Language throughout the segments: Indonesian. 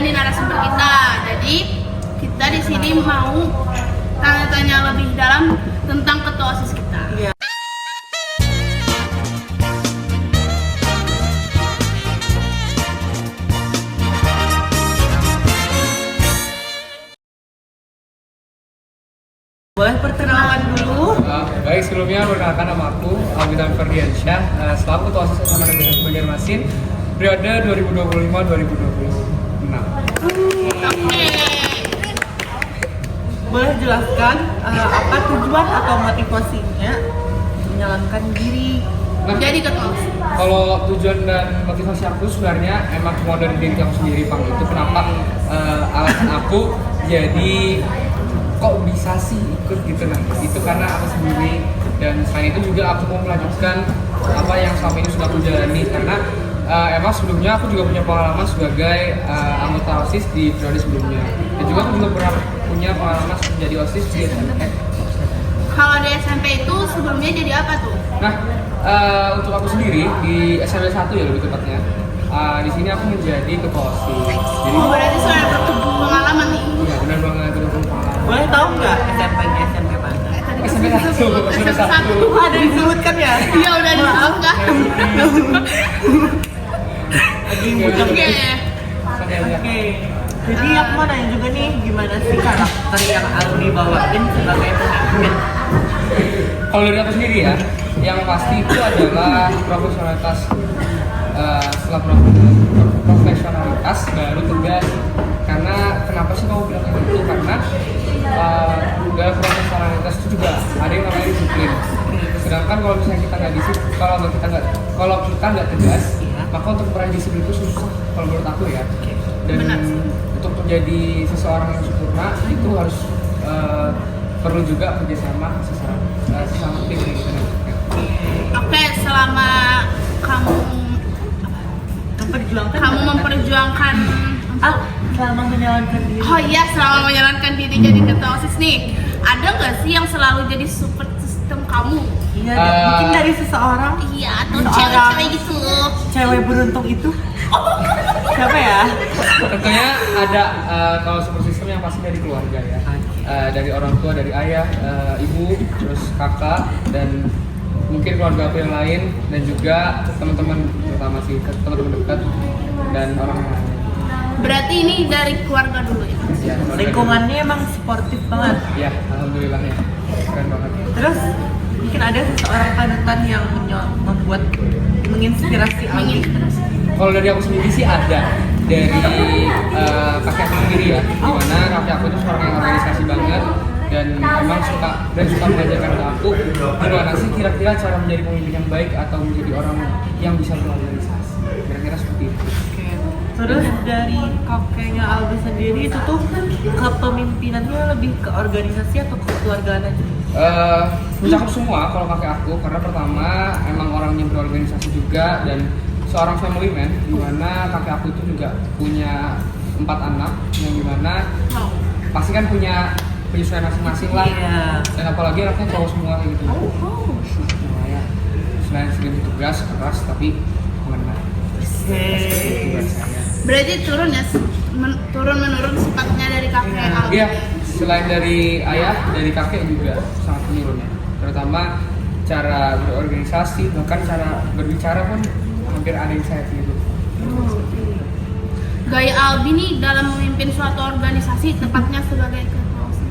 nih narasumber kita. Jadi kita di sini mau tanya-tanya lebih dalam tentang ketua OSIS kita. Iya. Boleh perkenalan dulu? Baik, sebelumnya perkenalkan nama aku Albitan Ferdiansyah, selaku Ketua OSIS SMA Negeri 1 Banjarmasin periode 2025-2026. Oke. Boleh jelaskan apa tujuan atau motivasinya menyalahkan diri? Jadi ketua OSIS. Kalau tujuan dan motivasi aku sebenarnya emang cuma dari diri aku sendiri, Bang. Itu kenapa alasan aku jadi kok bisa sih ikut gitu nah. Itu karena aku sendiri, dan selain itu juga aku mau melanjutkan apa yang selama ini sudah aku jalani, karena emang sebelumnya aku juga punya pengalaman sebagai anggota OSIS di periode sebelumnya, dan juga aku juga pernah punya pengalaman menjadi OSIS di SMP. Kalau di SMP itu sebelumnya jadi apa tuh? Nah, untuk aku sendiri di SMP 1 ya lebih tepatnya, di sini aku menjadi ketua OSIS. Jadi Berarti sudah berpengalaman nih. iya benar banget, benar pengalaman. Boleh tahu nggak SMP-nya SMP mana? SMP 1. Ada disebutkan ya? Iya udah disebut nggak? Lagi Oke. Oke. Oke. Jadi aku mau nanya juga nih, gimana sih karakter yang Aldi bawain sebagai pemimpin? Kalau dari aku sendiri ya, yang pasti itu adalah profesionalitas. Setelah profesionalitas baru tegas. Karena kenapa sih kamu bilang itu? Karena dalam profesionalitas itu juga ada yang namanya disiplin. Sedangkan kalau misalnya kita nggak disiplin, kalau kita nggak tegas, maka untuk meraih disiplin itu susah. Kalau menurut aku ya. Dan Benar. untuk menjadi seseorang yang sempurna itu harus perlu juga kerjasama sesama tim gitu. Oke, selama kamu memperjuangkan Selama menjalankan diri. oh iya, selama menjalankan diri jadi ketua OSIS nih, ada nggak sih yang selalu jadi support system kamu? Iya, mungkin dari seseorang Iya, atau Seorang cewek-cewek gitu. cewek beruntung itu. Siapa ya? Tentunya ada kalau support system yang pasti dari keluarga ya, dari orang tua, dari ayah, ibu, terus kakak, dan mungkin keluarga aku yang lain, dan juga teman-teman, terutama sih teman-teman dekat dan orang lain. Berarti ini dari keluarga dulu ya? Ya, Lingkungannya emang sportif banget. ya, alhamdulillah ya, keren banget. Terus mungkin ada seseorang panutan yang membuat menginspirasi Aldi. Kalau dari aku sendiri sih ada dari kakek aku sendiri ya, dimana kakek aku itu seorang yang organisasi banget, dan emang suka mengajarkan ke aku gimana sih kira-kira cara menjadi pemimpin yang baik atau menjadi orang yang bisa berorganisasi, kira-kira seperti itu. Oke. Terus dari kakeknya Aldi sendiri itu tuh kepemimpinannya lebih ke organisasi atau ke kekeluargaan aja? Mencakup semua kalau kakek aku, karena pertama emang orangnya berorganisasi juga dan seorang family man, dimana kakek aku itu juga punya 4 anak, yang dimana pasti kan punya penyesuaian masing-masing lah. Iya. Dan apalagi anaknya cowok semua kayak gitu. Ya, selain sering tugas keras tapi menang. Tugas saya. Berarti turun ya, turun menurun sifatnya dari kakek Aldi. Iya, selain dari ayah, dari kakek juga sangat menurun ya. Terutama cara berorganisasi, bahkan cara berbicara pun hampir ada yang saya tiru. Gaya Aldi nih dalam memimpin suatu organisasi, tepatnya sebagai ketua OSIS.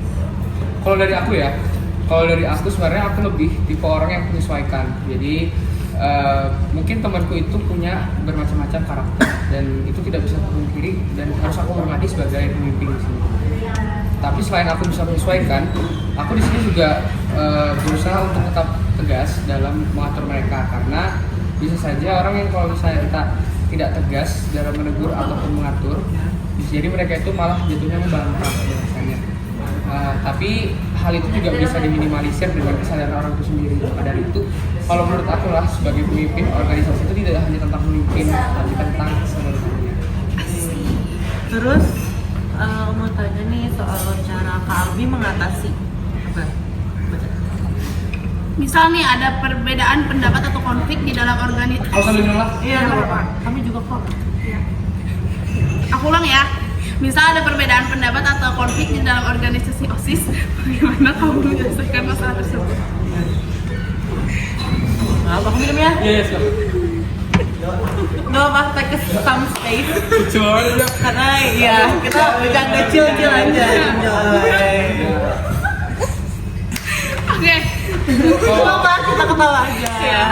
Kalau dari aku ya, kalau dari aku sebenarnya aku lebih tipe orang yang menyesuaikan. Jadi mungkin temanku itu punya bermacam-macam karakter, dan itu tidak bisa dipungkiri dan harus aku hormati sebagai pemimpin di sini. Tapi selain aku bisa menyesuaikan, aku di sini juga berusaha untuk tetap tegas dalam mengatur mereka, karena bisa saja orang yang kalau misalnya kita tidak tegas dalam menegur ataupun mengatur, bisa jadi mereka itu malah jatuhnya membantah biasanya. Tapi hal itu juga bisa diminimalisir dengan kesadaran orang itu sendiri. Maka dari itu, kalau menurut aku lah sebagai pemimpin organisasi itu tidak hanya tentang memimpin, tapi tentang seluruhnya. Terus mau tanya nih soal cara Kak Albi mengatasi apa? Misal nih ada perbedaan pendapat atau konflik di dalam organisasi. Kalau sambil menolak, Iya, nggak apa-apa. Kami juga kok. Aku ulang ya. Misal ada perbedaan pendapat atau konflik di dalam organisasi OSIS, bagaimana kamu menyelesaikan masalah tersebut? Maaf, aku minum ya. Iya, silakan. Nggak apa, take some space. Cuma aja. Karena ya kita bercanda chill-chill aja. Enjoy. Oke. Apa kita ketawa aja. Iya.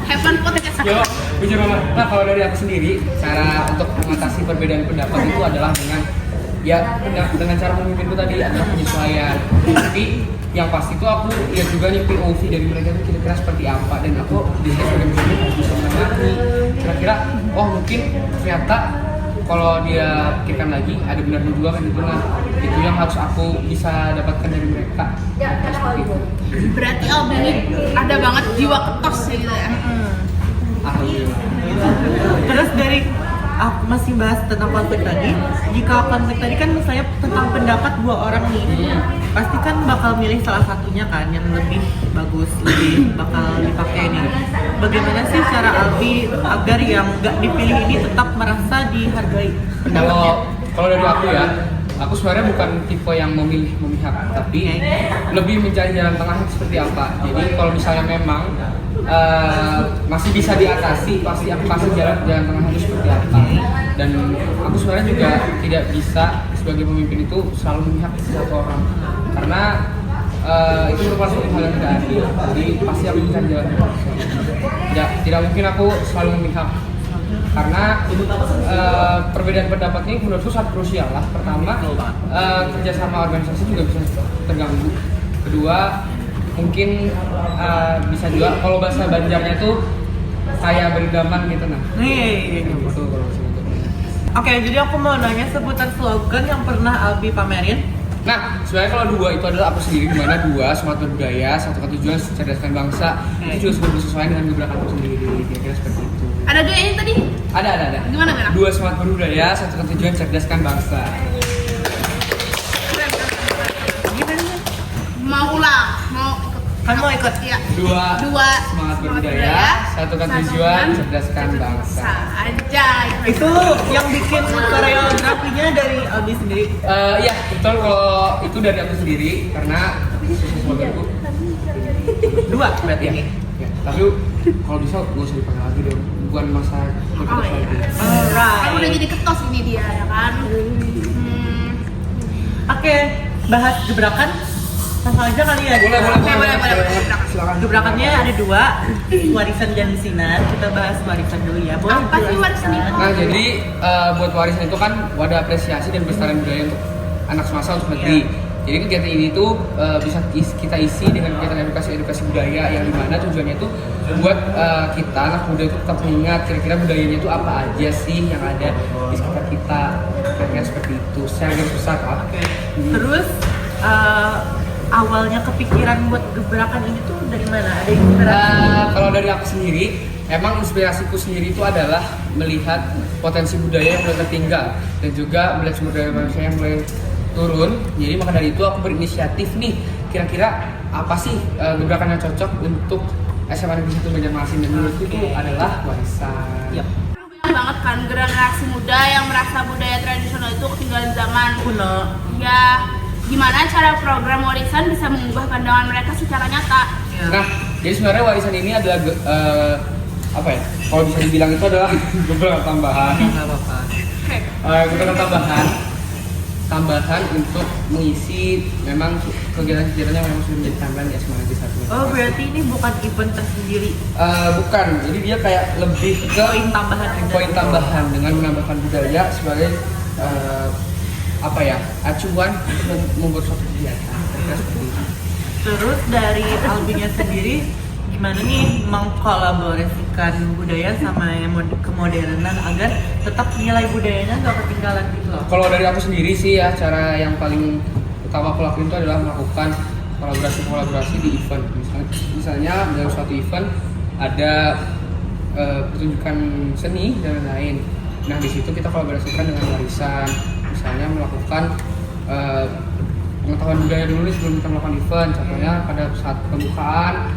Have fun podcast. Yo, bujur mama. Nah, kalau dari aku sendiri, cara untuk mengatasi perbedaan pendapat itu adalah dengan dengan cara memimpin itu tadi adalah penyesuaian. Tapi yang pasti itu aku lihat juga nih POV dari mereka itu kira-kira seperti apa, dan aku di sini sebagai muslim harus bisa mengerti kira-kira mungkin ternyata kalau dia pikirkan lagi ada benarnya juga kan itu. Nah, itu yang harus aku bisa dapatkan dari mereka. Seperti itu. Berarti Albi ini ada banget jiwa ketos ya gitu ya. Alhamdulillah. Terus dari aku masih bahas tentang konflik tadi. Jika konflik tadi kan misalnya tentang pendapat dua orang nih, pasti kan bakal milih salah satunya kan yang lebih bagus, lebih bakal dipakai nih. Bagaimana sih cara Albi agar yang nggak dipilih ini tetap merasa dihargai pendapatnya? Kalau dari aku ya, aku sebenarnya bukan tipe yang memilih memihak, tapi lebih mencari jalan tengah seperti apa. Jadi kalau misalnya memang masih bisa diatasi, pasti aku kasih jalan tengah itu seperti apa. Dan aku sebenarnya juga tidak bisa sebagai pemimpin itu selalu memihak satu orang, karena itu merupakan suatu hal yang tidak adil. Jadi pasti aku mencari jalan tengah. Tidak mungkin aku selalu memihak, karena perbedaan pendapat ini menurutku sangat krusial lah. Pertama, kerjasama organisasi juga bisa terganggu. Kedua, mungkin bisa juga kalau bahasa Banjarnya itu kayak beridaman gitu nah. Betul kalau bahasa Banjarnya. Oke, jadi aku mau nanya seputar slogan yang pernah Albi pamerin. Nah, sebenarnya kalau dua itu adalah aku sendiri, di mana dua semangat berbudaya, satukan tujuan cerdaskan bangsa. Itu juga sudah bersesuaian dengan gebrakan aku sendiri, kira-kira seperti itu. Ada dua ini tadi? Ada. Gimana? Dua semangat berbudaya, satukan tujuan cerdaskan bangsa. Mau ulang? Kan mau ikut? Iya. Dua semangat berbudaya, satukan tujuan cerdaskan bangsa. Aja. Itu yang bikin koreografinya dari Albi sendiri. Iya, betul, kalau itu dari aku sendiri karena sloganku Dua berarti ya. ini. Ya, tapi kalau bisa gak usah dipakai lagi dong, bukan masa Oh iya. Alright. Kan udah jadi ketos ini dia ya kan. Oke, bahas gebrakan. Langsung aja kali ya. Boleh. Silakan. Gebrakannya ada dua, warisan dan sinar. Kita bahas warisan dulu ya. Boleh Apa sih warisan itu? Nah, jadi buat warisan itu kan wadah apresiasi dan pelestarian budaya untuk anak semasa untuk negeri. Jadi kegiatan ini tuh bisa kita isi dengan kegiatan edukasi budaya yang dimana tujuannya itu buat kita anak muda itu tetap mengingat kira-kira budayanya itu apa aja sih yang ada di sekitar kita, kira-kira seperti itu. Secara garis besar kan. Terus awalnya kepikiran buat gebrakan ini tuh dari mana? Ada inspirasi? Kalau dari aku sendiri, emang inspirasiku sendiri itu adalah melihat potensi budaya yang mulai tertinggal dan juga melihat sumber daya manusia yang mulai turun. Jadi maka dari itu aku berinisiatif nih, kira-kira apa sih gebrakan yang cocok untuk SMA Negeri 1 Banjarmasin, dan menurutku itu adalah warisan. Yap. Banyak banget kan generasi muda yang merasa budaya tradisional itu ketinggalan zaman. Kuno. Ya, gimana cara program warisan bisa mengubah pandangan mereka secara nyata? Ya. Nah, jadi sebenarnya warisan ini adalah apa ya? Kalau bisa dibilang itu adalah gebrakan tambahan. Nggak apa-apa. Oke. Gebrakan tambahan untuk mengisi memang kegiatan-kegiatan yang memang sudah menjadi tambahan di SMA Negeri 1. Oh, berarti ini bukan event tersendiri. Bukan, jadi dia kayak lebih ke Poin tambahan aja. poin tambahan dengan menambahkan budaya sebagai acuan untuk membuat suatu kegiatan. Kira-kira seperti itu. Terus dari Albinya sendiri gimana nih mengkolaborasikan budaya sama yang kemodernan agar tetap nilai budayanya nggak ketinggalan gitu loh? Kalau dari aku sendiri sih ya, cara yang paling utama aku lakuin itu adalah melakukan kolaborasi di event. Misalnya dalam suatu event ada pertunjukan seni dan lain-lain. Nah, di situ kita kolaborasikan dengan warisan. Misalnya melakukan pengetahuan budaya dulu nih sebelum kita melakukan event. Contohnya pada saat pembukaan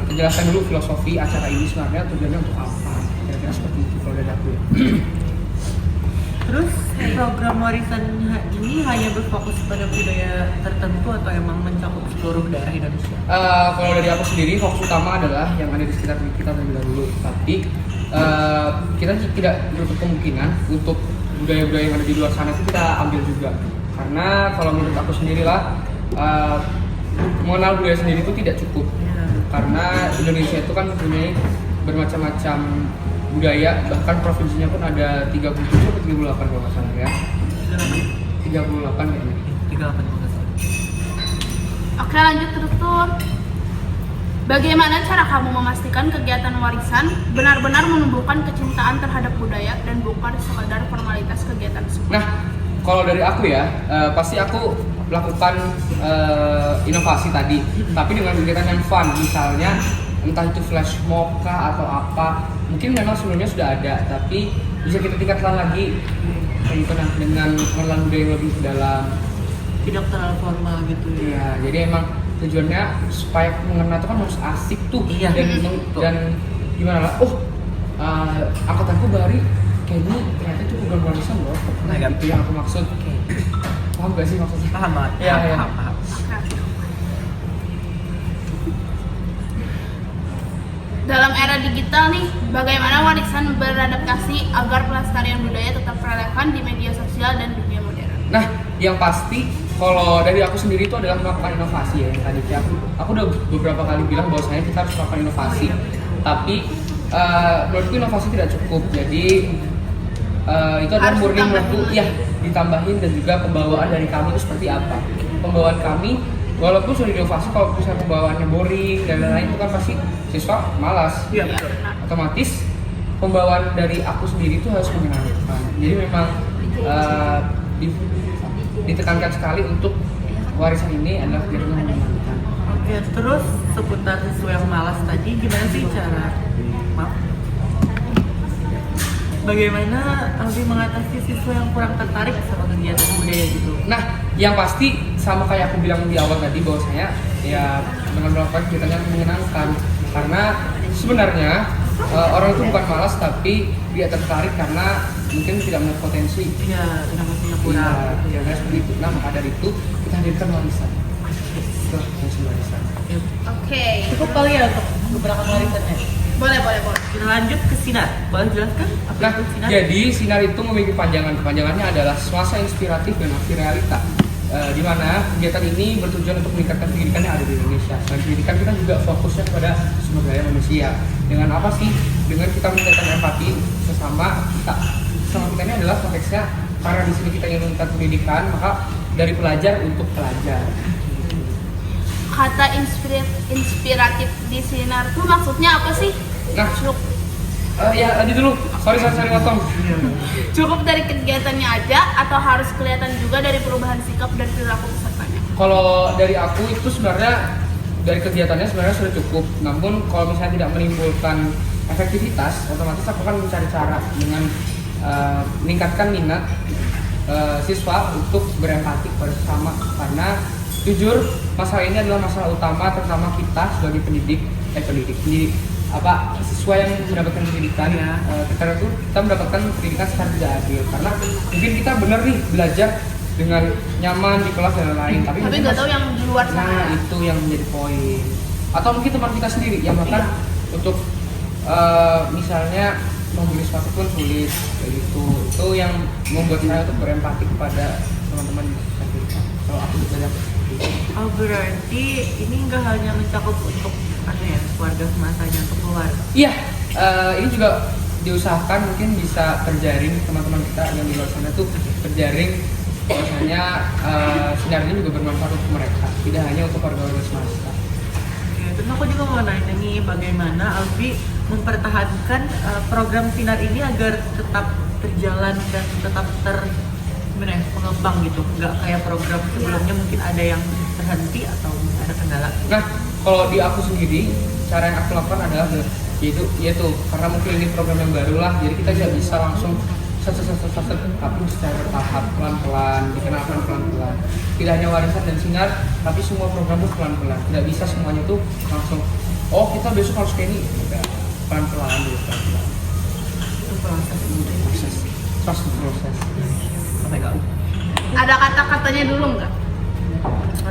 kita jelaskan dulu filosofi acara ini sebenarnya tujuannya untuk apa. Kira-kira seperti itu kalau dari aku ya. program warisan ini hanya berfokus pada budaya tertentu atau emang mencakup seluruh daerah Indonesia? Kalau dari aku sendiri, fokus utama adalah yang ada di sekitar kita terlebih dahulu. Tapi kita tidak menutup kemungkinan untuk budaya-budaya yang ada di luar sana itu kita ambil juga. Karena kalau menurut aku sendirilah, mengenal budaya sendiri itu tidak cukup. Karena Indonesia itu kan mempunyai bermacam-macam budaya, bahkan provinsinya pun ada 37 atau 38 kalau nggak salah ya. 38 kayaknya. 38 kalau nggak salah. Oke, lanjut terus tuh. Bagaimana cara kamu memastikan kegiatan warisan benar-benar menumbuhkan kecintaan terhadap budaya dan bukan sekadar formalitas kegiatan tersebut? Nah, kalau dari aku ya, pasti aku melakukan inovasi tadi, tapi dengan kegiatan yang fun, misalnya entah itu flash mob kah atau apa. Mungkin memang sebelumnya sudah ada, tapi bisa kita tingkatkan lagi dengan mengenal budaya yang lebih dalam. Tidak terlalu formal gitu ya. Iya, jadi emang tujuannya supaya mengenal itu kan harus asik tuh. Iya. Dan gimana lah, angkatanku Bari kayak ini ternyata itu program warisan loh. Nah, itu yang aku maksud. Paham gak sih maksudnya? Paham banget. Iya, iya. Paham. Dalam era digital nih, bagaimana warisan beradaptasi agar pelestarian budaya tetap relevan di media sosial dan dunia modern? Nah, yang pasti kalau dari aku sendiri itu adalah melakukan inovasi ya. Yang tadi aku udah beberapa kali bilang bahwasanya kita harus melakukan inovasi. Tapi menurutku inovasi tidak cukup. Jadi itu adalah Harus murni ditambahin menurutku lagi. ya ditambahin, dan juga pembawaan dari kami itu seperti apa. Pembawaan kami walaupun sudah inovasi, kalau misalnya pembawaannya boring dan lain-lain itu kan pasti siswa malas. Iya, betul. Otomatis pembawaan dari aku sendiri itu harus menyenangkan. Jadi memang ditekankan sekali untuk warisan ini adalah kegiatan yang menyenangkan. Oke, terus seputar siswa yang malas tadi, gimana sih cara bagaimana Albi mengatasi siswa yang kurang tertarik sama kegiatan budaya gitu? Nah, yang pasti sama kayak aku bilang di awal tadi bahwasanya ya dengan melakukan kegiatan yang menyenangkan. Karena sebenarnya orang itu bukan malas, tapi dia tertarik karena mungkin tidak melihat potensi. Iya, inovasinya kurang. Iya, ya, seperti itu. Nah, maka dari itu kita hadirkan warisan. Itu fungsi warisan. Oke, Cukup kali ya untuk beberapa warisannya. boleh. Kita lanjut ke Sinar. Boleh jelaskan apa Nah, itu Sinar? jadi Sinar itu memiliki panjangan. Kepanjangannya adalah semasa inspiratif dan aksi realita. Di mana kegiatan ini bertujuan untuk meningkatkan pendidikan yang ada di Indonesia. Selain pendidikan, kita juga fokusnya kepada sumber daya manusia. Dengan apa sih? Dengan kita meningkatkan empati sesama kita. Sesama kita ini adalah konteksnya karena di sini kita ingin meningkatkan pendidikan, maka dari pelajar untuk pelajar. Kata inspiratif di Sinar tuh maksudnya apa sih? Nah, ya tadi dulu. Sorry potong. Cukup dari kegiatannya aja atau harus kelihatan juga dari perubahan sikap dan perilaku pesertanya? Kalau dari aku itu sebenarnya dari kegiatannya sebenarnya sudah cukup. Namun kalau misalnya tidak menimbulkan efektivitas, otomatis aku akan mencari cara dengan meningkatkan minat siswa untuk berempati kepada sesama. Karena jujur masalah ini adalah masalah utama, terutama kita sebagai siswa yang mendapatkan pendidikan ya. Karena itu kita mendapatkan pendidikan secara tidak adil. Karena mungkin kita benar nih belajar dengan nyaman di kelas dan lain-lain, tapi Nggak tahu yang di luar sana. nah itu yang menjadi poin. Atau mungkin teman kita sendiri yang bahkan untuk misalnya membeli sepatu pun sulit kayak gitu. Itu yang membuat saya untuk berempati kepada teman-teman kita. Kalau aku belajar Oh, berarti ini nggak hanya mencakup untuk keluarga semasanya, untuk keluar. iya, ini juga diusahakan mungkin bisa terjaring teman-teman kita yang di luar sana tuh terjaring. Biasanya Sinar ini juga bermanfaat untuk mereka, tidak hanya untuk warga-warga semesta. Oke, terus aku juga mau nanya nih, bagaimana Albi mempertahankan program Sinar ini agar tetap terjalan dan tetap mengembang gitu, nggak kayak program sebelumnya mungkin ada yang terhenti atau ada kendala. Nah, kalau di aku sendiri, cara yang aku lakukan adalah yaitu karena mungkin ini program yang baru lah, jadi kita tidak bisa langsung tapi secara bertahap, pelan-pelan, dikenalkan pelan-pelan. Tidak hanya warisan dan Sinar, tapi semua program itu pelan-pelan. Tidak bisa semuanya itu langsung, oh kita besok harus kayak ini. Udah, pelan-pelan dulu, pelan-pelan. Itu proses. Proses. sampai gak. Ada kata-katanya dulu nggak?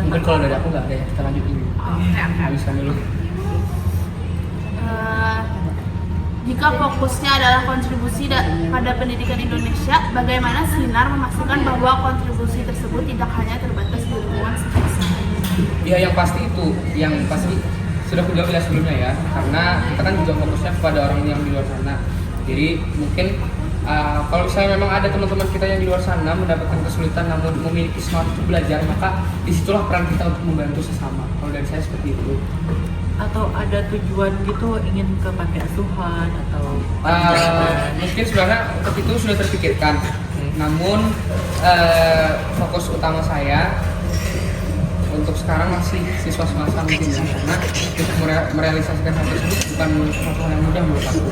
Mungkin kalau dari aku nggak ada ya, kita lanjutin dulu. Oke. Habiskan dulu. Jika fokusnya adalah kontribusi pada pendidikan Indonesia, bagaimana Sinar memastikan bahwa kontribusi tersebut tidak hanya terbatas di lingkungan sekitar? Ya yang pasti itu, yang pasti sudah aku jawab sebelumnya ya, karena kita kan juga fokusnya kepada orang yang di luar sana. Jadi mungkin kalau misalnya memang ada teman-teman kita yang di luar sana mendapatkan kesulitan namun memiliki semangat untuk belajar, maka disitulah peran kita untuk membantu sesama. Kalau dari saya seperti itu. Atau ada tujuan gitu ingin ke panti asuhan atau mungkin sebenarnya untuk itu sudah terpikirkan, namun fokus utama saya untuk sekarang masih siswa semasa mungkin ya, karena untuk merealisasikan hal tersebut bukan sesuatu hal yang mudah menurut aku.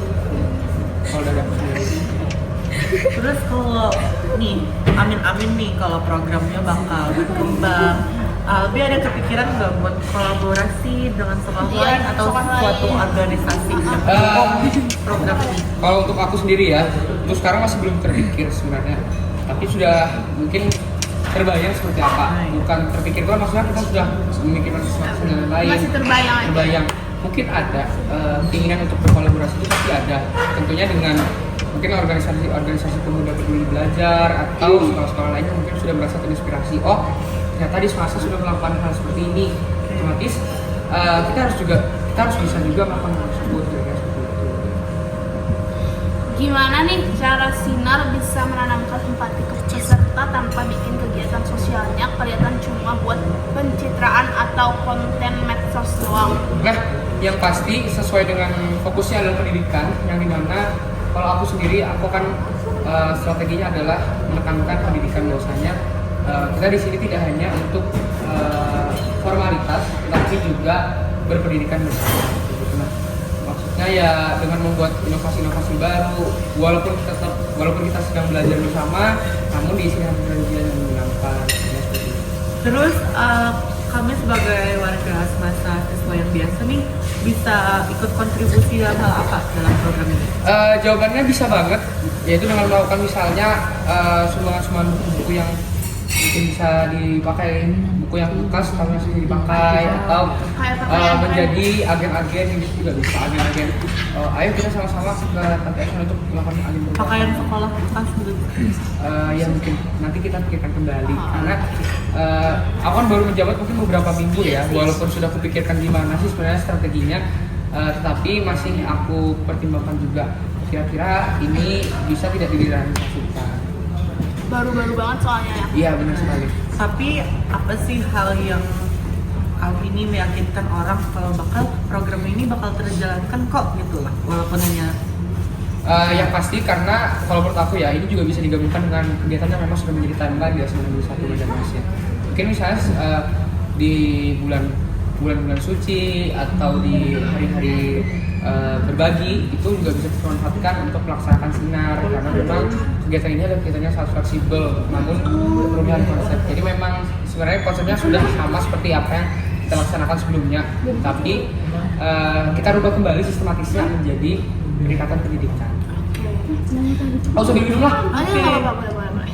Kalau dari aku sendiri. Terus kalau nih, amin-amin nih kalau programnya bakal berkembang, Albi ada kepikiran nggak buat kolaborasi dengan sekolah lain atau suatu organisasi yang mendukung program ini? Kalau untuk aku sendiri ya, untuk sekarang masih belum terpikir sebenarnya, tapi sudah mungkin terbayang seperti apa. Bukan terpikir kan, maksudnya kita sudah memikirkan sesuatu yang lain. Masih terbayang aja. Terbayang. Mungkin ada keinginan untuk berkolaborasi itu pasti ada. Tentunya dengan mungkin organisasi pemuda peduli belajar atau sekolah-sekolah lainnya mungkin sudah merasa terinspirasi. Oh, ternyata di semasa sudah melakukan hal seperti ini. Otomatis kita harus bisa juga melakukan hal tersebut. Gimana nih cara Sinar bisa menanamkan empati ke peserta tanpa bikin kegiatan sosialnya kelihatan cuma buat pencitraan atau konten medsos doang? Nah, yang pasti sesuai dengan fokusnya adalah pendidikan, yang dimana kalau aku sendiri, aku kan strateginya adalah menekankan pendidikan bahwasanya kita di sini tidak hanya untuk formalitas, tapi juga berpendidikan bersama. Nah, maksudnya ya dengan membuat inovasi-inovasi baru, walaupun kita sedang belajar bersama, namun diisi dengan perjanjian yang menyenangkan. Terus kami sebagai warga semasa siswa yang biasa nih bisa ikut kontribusi dalam hal apa dalam program ini? Jawabannya bisa banget, yaitu dengan melakukan misalnya sumbangan buku yang mungkin bisa dipakai, buku yang bekas tapi masih dipakai, atau menjadi agen-agen yang juga bisa agen-agen. Ayo kita sama-sama ke panti asuhan untuk melakukan agen berbagi. Pakaian sekolah bekas gitu. Ya mungkin nanti kita pikirkan kembali karena aku kan baru menjabat mungkin beberapa minggu ya, walaupun sudah kupikirkan gimana sih sebenarnya strateginya, tetapi masih aku pertimbangkan juga kira-kira ini bisa tidak direalisasikan. Baru-baru banget soalnya ya. Iya benar sekali. Tapi apa sih hal yang Albi ini meyakinkan orang kalau program ini bakal terjalankan kok gitu lah, walaupun hanya yang pasti karena kalau menurut aku ya ini juga bisa digabungkan dengan kegiatan yang memang sudah menjadi timeline di S91 Banjarmasin. Mungkin misalnya di bulan-bulan suci atau di hari-hari berbagi itu juga bisa dimanfaatkan untuk melaksanakan sinar, karena memang kegiatan ini adalah kegiatannya sangat fleksibel namun perubahan konsep. Jadi memang sebenarnya konsepnya sudah sama seperti apa yang kita laksanakan sebelumnya, tapi kita rubah kembali sistematisnya menjadi peningkatan pendidikan. Oh, usah minum lah. Ayo, nggak apa-apa, boleh.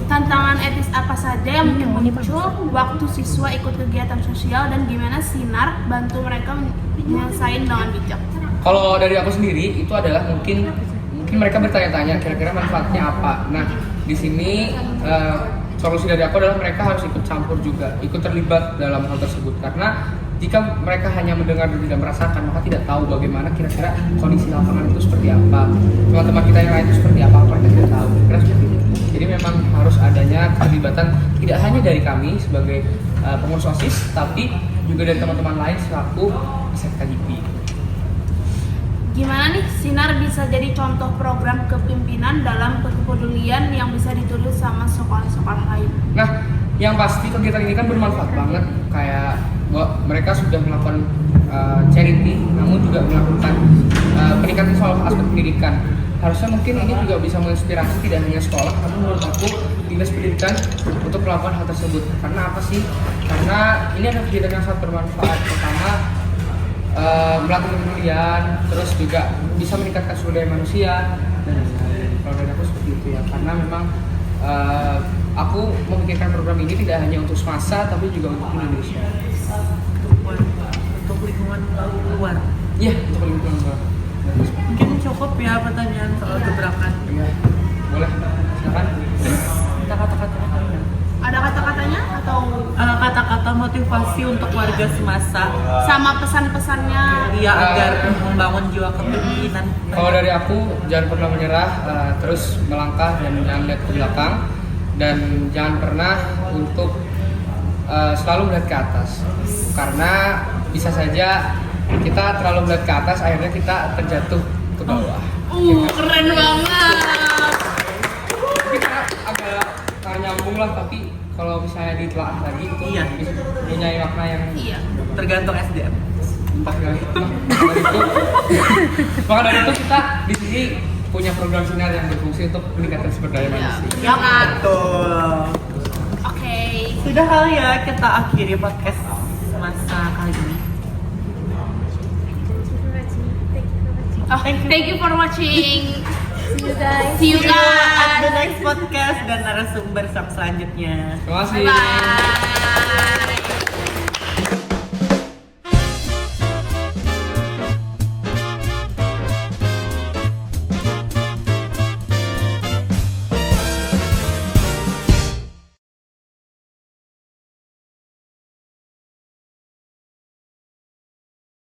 Tantangan etis apa saja yang mungkin muncul waktu siswa ikut kegiatan sosial dan gimana Sinar bantu mereka menyelesaikan dengan bijak? Kalau dari aku sendiri itu adalah mungkin mereka bertanya-tanya kira-kira manfaatnya apa. Nah, di sini solusi dari aku adalah mereka harus ikut campur juga, ikut terlibat dalam hal tersebut, karena jika mereka hanya mendengar dan tidak merasakan, maka tidak tahu bagaimana kira-kira kondisi lapangan itu seperti apa, teman-teman kita yang lain itu seperti apa mereka tidak tahu. Kira seperti itu. Jadi memang harus adanya keterlibatan tidak hanya dari kami sebagai pengurus OSIS, tapi juga dari teman-teman lain selaku peserta GIPI. Gimana nih Sinar bisa jadi contoh program kepemimpinan dalam kepedulian yang bisa ditulis sama sekolah-sekolah lain? Nah, yang pasti kegiatan ini kan bermanfaat banget, kayak mereka sudah melakukan charity, namun juga melakukan peningkatan soal aspek pendidikan. Harusnya mungkin ini juga bisa menginspirasi tidak hanya sekolah, namun menurut aku dinas pendidikan untuk melakukan hal tersebut. Karena apa sih? Karena ini adalah kegiatan yang sangat bermanfaat. Pertama, melakukan kemuliaan, terus juga bisa meningkatkan sumber daya manusia dan lain-lain. Kalau dari aku seperti itu ya, karena memang aku memikirkan program ini tidak hanya untuk semasa tapi juga untuk Indonesia. Untuk lingkungan luar. Iya, untuk lingkungan luar. Mungkin cukup ya pertanyaan soal gebrakan. Iya, boleh. Silakan. Kita kata-katanya kali ya. Ada kata-katanya atau Kata-kata motivasi untuk warga semasa. sama pesan-pesannya? Iya, agar membangun jiwa kepemimpinan. Kalau dari aku, jangan pernah menyerah, terus melangkah dan jangan lihat ke belakang, dan jangan pernah untuk selalu melihat ke atas, karena bisa saja kita terlalu melihat ke atas, akhirnya kita terjatuh ke bawah. Keren banget. Tapi karena agak nyambung lah, tapi kalau misalnya ditelaah lagi itu Iya. bisa punya makna yang Iya. Tergantung SDM. maka dari itu kita di sini punya program sinar yang berfungsi untuk meningkatkan sumber daya manusia. Ya kan? Betul. Oke. Sudah kali ya kita akhiri podcast masa kali ini. Oh, thank you for watching. See you guys. See you At the guys. next podcast dan narasumber selanjutnya. Terima kasih. Bye.